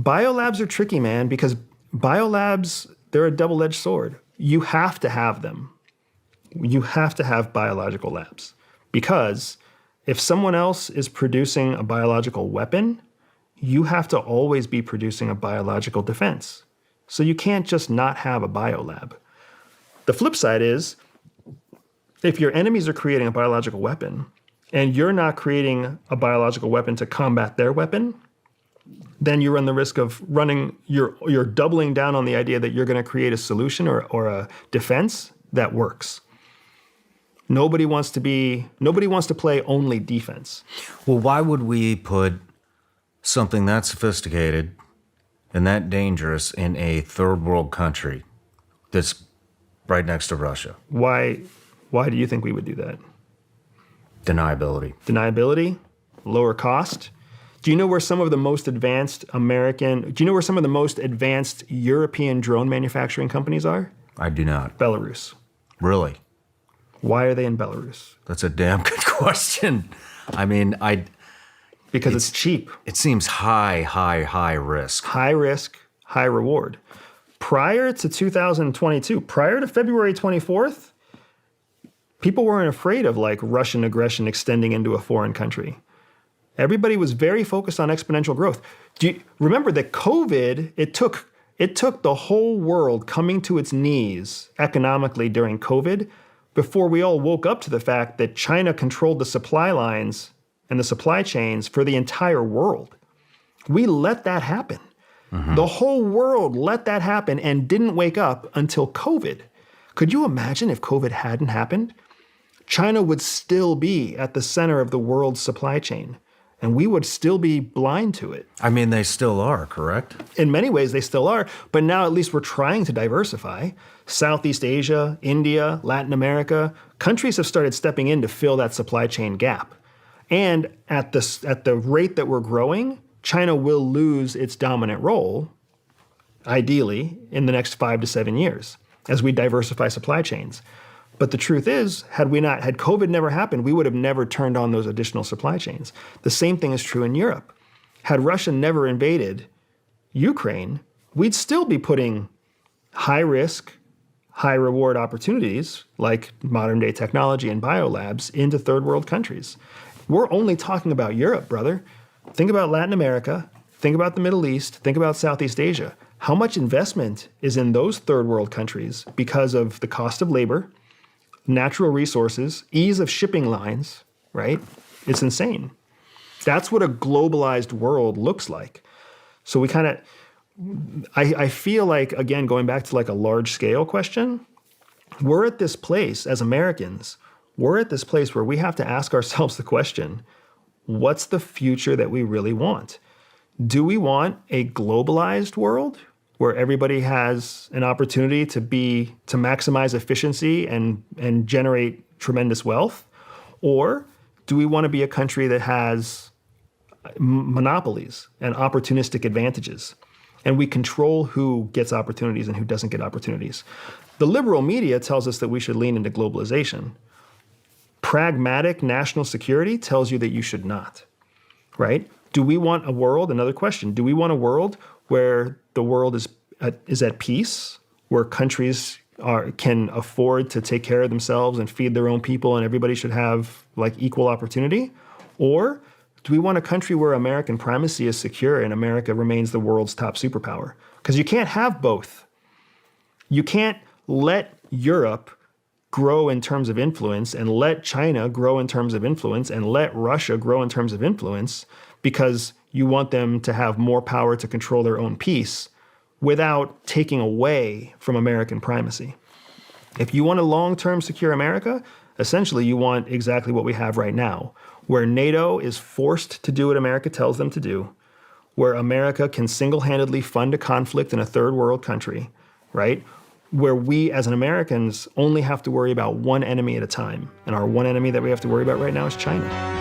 Biolabs are tricky, man, because biolabs, they're a double-edged sword. You have to have them. You have to have biological labs because if someone else is producing a biological weapon, you have to always be producing a biological defense. So you can't just not have a biolab. The flip side is, if your enemies are creating a biological weapon and you're not creating a biological weapon to combat their weapon, then you run the risk of you're doubling down on the idea that you're going to create a solution or a defense that works. Nobody wants to play only defense. Well, why would we put something that sophisticated and that dangerous in a third world country that's right next to Russia? Why do you think we would do that? Deniability. Deniability, lower cost. Do you know where some of the most advanced European drone manufacturing companies are? I do not. Belarus. Really? Why are they in Belarus? That's a damn good question. I mean, because it's cheap. It seems high risk. High risk, high reward. Prior to 2022, prior to February 24th, people weren't afraid of like Russian aggression extending into a foreign country. Everybody was very focused on exponential growth. Do you remember that COVID, it took the whole world coming to its knees economically during COVID before we all woke up to the fact that China controlled the supply lines and the supply chains for the entire world. We let that happen. Mm-hmm. The whole world let that happen and didn't wake up until COVID. Could you imagine if COVID hadn't happened? China would still be at the center of the world's supply chain, and we would still be blind to it. I mean, they still are, correct? In many ways, they still are, but now at least we're trying to diversify. Southeast Asia, India, Latin America, countries have started stepping in to fill that supply chain gap. And at the rate that we're growing, China will lose its dominant role, ideally, in the next 5 to 7 years as we diversify supply chains. But the truth is, had COVID never happened, we would have never turned on those additional supply chains. The same thing is true in Europe. Had Russia never invaded Ukraine, we'd still be putting high risk, high reward opportunities like modern day technology and biolabs into third world countries. We're only talking about Europe, brother. Think about Latin America, think about the Middle East, think about Southeast Asia. How much investment is in those third world countries because of the cost of labor, natural resources, ease of shipping lines, right? It's insane. That's what a globalized world looks like. So we I feel like, again, going back to like a large scale question, we're at this place as Americans, we're at this place where we have to ask ourselves the question, what's the future that we really want? Do we want a globalized world where everybody has an opportunity to maximize efficiency and generate tremendous wealth? Or do we want to be a country that has monopolies and opportunistic advantages, and we control who gets opportunities and who doesn't get opportunities? The liberal media tells us that we should lean into globalization. Pragmatic national security tells you that you should not, right? Do we want a world, another question, do we want a world where the world is at peace, where countries can afford to take care of themselves and feed their own people and everybody should have like equal opportunity? Or do we want a country where American primacy is secure and America remains the world's top superpower? Because you can't have both. You can't let Europe grow in terms of influence and let China grow in terms of influence and let Russia grow in terms of influence because you want them to have more power to control their own peace without taking away from American primacy. If you want a long-term secure America, essentially you want exactly what we have right now, where NATO is forced to do what America tells them to do, where America can single-handedly fund a conflict in a third world country, right? Where we as Americans only have to worry about one enemy at a time. And our one enemy that we have to worry about right now is China.